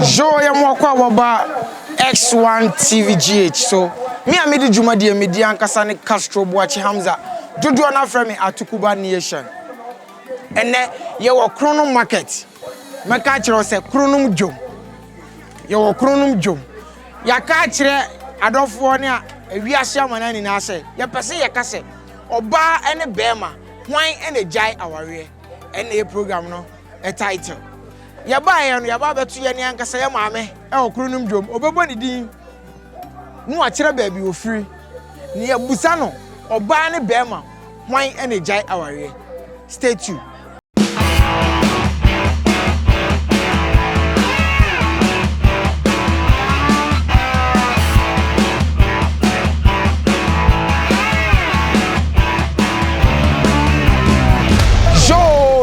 Joe Yamwakwa waba X1 TVGH. So me and me di juma di me di ankasa ne Castro Boachi Hamza. Dodo na frame Atukuba Nation. Ene ye wo Kronum market. Meka kire se Kronum Jom. Ye wo Kronum Jom. Ya ka kire adofo ne a ewiase amana ni na se. Ye pese ye ka se oba ene bema hwan ene Gyae aware. Ene program no a title. Ya ba ye no ya ba betu ye ne ankasa ye maame e wo Kronum Jom. Obebo ni din. Nu a kire ba bi ofiri. Ni ye busa no oba ne bema hwan ene Gyae aware. Stay tuned.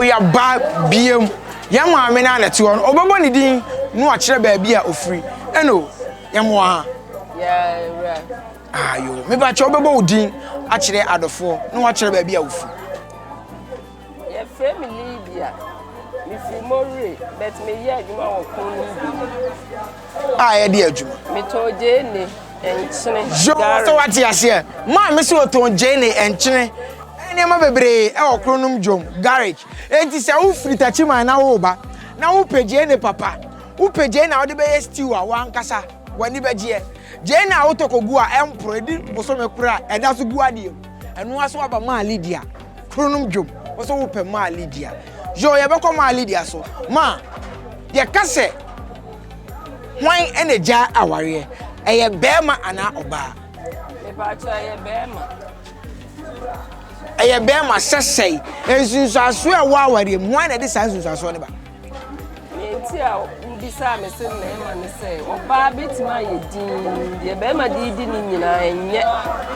Ya ba biem ya maame na na ti won obebo ni din nu a kire ba bia ofiri eno ya mo ha ya ayo me ba che obebo udin a kire adofo nu a kire ba bia ofiri ya family bia mi fi more bet me ye adwuma wo kon ni ya di adwuma me to je ne enchene so what ya say ma me se o to je ne enchene Nema bebre e wo Kronum Jom garage enti se wo free tachiman na wo ba na wo peje ne papa wo peje na wo de be stew a wan kasa wani beje je na wo tokogu a empro edi boso me kura e da so gu ade enu aso aba ma Lydia Kronum Jom wo so wo pe ma Lydia jo ye be ko ma Lydia so ma ye kase hwan ene Gyae aware eye bema ana oba me ba cha ye bema Eye bema sesei ensunsaso e wa aware mu na de sansunsaso ne ba enti a mbisa me se na ma ne se oba betima ye din ye bema di ni nyina enye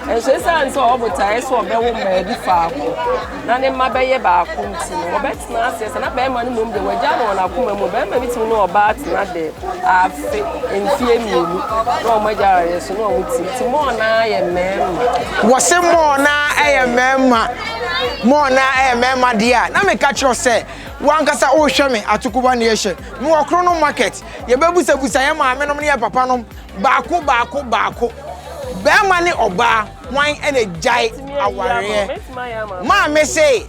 enso esa nso obota eso obewo ma di faako na ne ma be ye ba ko nti no obetina ase se na bema ne mom de waja no na akoma mu bema bitim no oba atina de afe enfie mienu na o maja yeso no o ti mo na ye mema wo se mo na eye mema dia na me ka kiro se wankasa o hwe me Atukuba Nation me wo Kronum market ye bebusa ye maame nom ne ye papa nom baako bema ne oba hwan ene Gyae aware maame say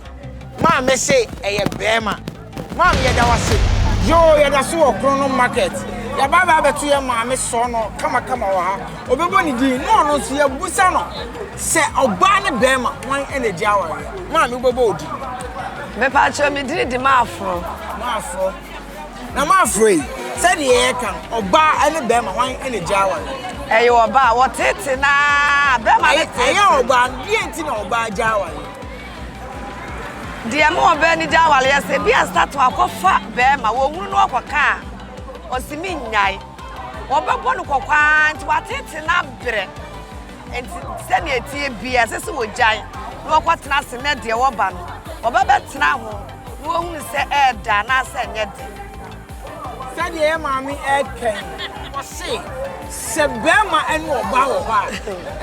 eye bema maame ye da wase yo ye da so wo Kronum market ya baba betu ye maame so no kama wa ha obebo ni din no no so ye busa no se oba ne bema hwan ene Gyae aware maame obebo odi me pa cho me diri di maafro na maafro yi se de ye kan oba ene bema hwan ene Gyae aware eyo oba wo tete na bema le tete eyo oba die enti na oba Gyae aware die mo oba ni Gyae aware ya se bia start akofa bema wo hunu no akoka osimi nyai obebo no kokwa nti wa tete na bre enti se ne etie bia se se wo Gyae no kwatena se ne de wo ba no obebetena ho no hunu se eda na se nye de se de ye maami eken o se bema enu oba wo ba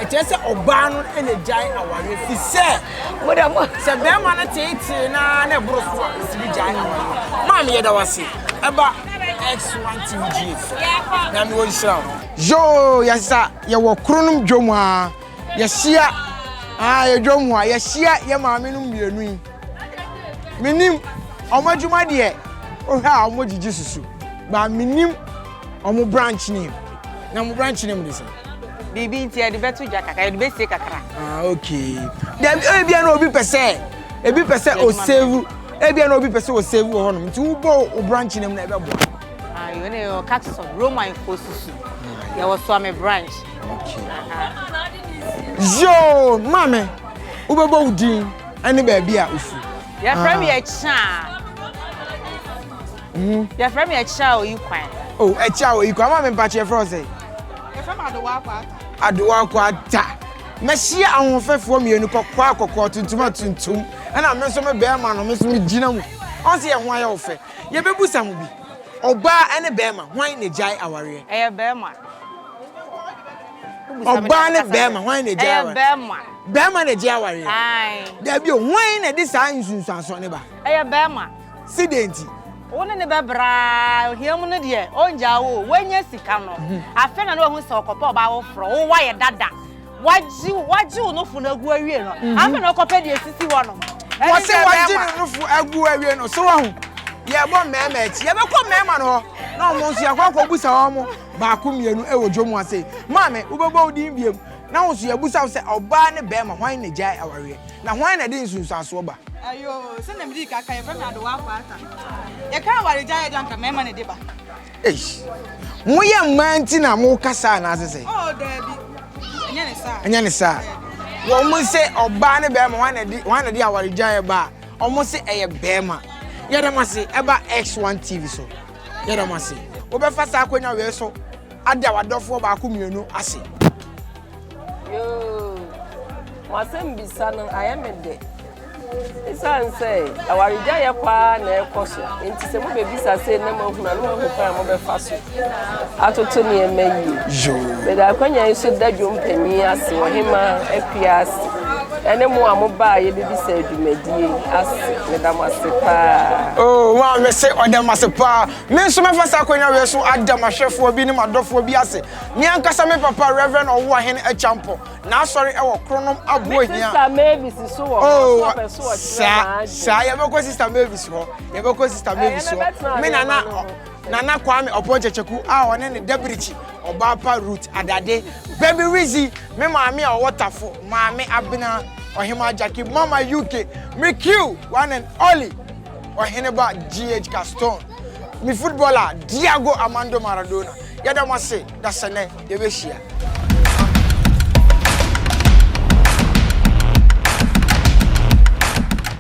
e che se oba no ene Gyae aware fi se mo se bema na tete na na bro so si Gyae aware maami ye da wase eba X1 TVGH na mi won show yo yasa ye wo Kronum Jom a ye hia ye dwom a ye hia ye maami no mienu yi minim omadwuma de o ha omogigi susu ba minim omo branch name na mo branch name dey say bibi nti e de betu ja kaka e de be se kakara okay dem ebia na obi pese o save ebia na obi pese o save wo hono nti wo bo o branch name na e be bo you know Catson Roman Fosusu there was some branch okay yo mame wo be bo udin ani ba bia ofu ya from your cha ya from your cha o yikwan oh e cha o yikwan mame pa che fro say ya from adowa kwata mehia ahofefo mienu kokwa kokwa tuntum na me so me be ma no me so me gina mu on se ye ho aye ofe ye bebusa mu bi oba ene be ma hwan ne Gyae aware e be ma oba ne be ma hwan ne Gyae aware be ma ne Gyae aware ai da bi hwan ne de sa nsunsu aso ne ba e be ma sidenti One ne bebra hia mu ne de onja wo wanya sika no afa na no hu se okopa oba wo fro wo wa ye dada waji no fu na gu awie no afa na okopa de sisi wo no wo se waji no fu agu awie no so wa hu ye bo mema ati ye be ko mema no na mo nso yakwa busa wo mo ba ko mienu e wo dwomu ase maame wo bebo odin biem na wo so ye busa se oba ne be ma hwan ne Gyae aware na hwan na de nsunsanso ba ayo se na midi kaka ye fam ado wa ata ye kan ware Gyae janka mema ne de ba mo ye manti na mo kasa na asese oh dabi enya ne sa wo mo se oba ne be ma hwan na de aware Gyae ba o mo se eye be ma ye da mase eba X1 TV so ye da mase wo be fa sa akonya we so ada wadofo ba ko mienu ase yo wasem bisa no ayemede isan say awari Gyae kwa na ekoso enti se mo be bisa say na mo huna no mo kwa mo be faso atoto ne emeyi yo be da kwanya iso da dwompanyi ase ohima apias ene mo amoba ye be bisa adwumadie ase me da masepa oh wa me say odamasepa me nso me fa sa akonya we so adamahwefo bi ne madofo bi ase me ankasa me papa Reverend Owo Ahene Echampo na sorry e wo kronom abo hia sister Mavis so wo so sa ye be ko sister Mavis ho ye be ko sister Mavis ho me nana Kwame Oponchecheku a one ne Debrichi Obapa root adade baby Rizzy me maami a waterfo maami abena ohima Jackie mama UK me Q one and only ohene ba GH Caston me footballer Diego Armando Maradona yada mase da sene ye be hia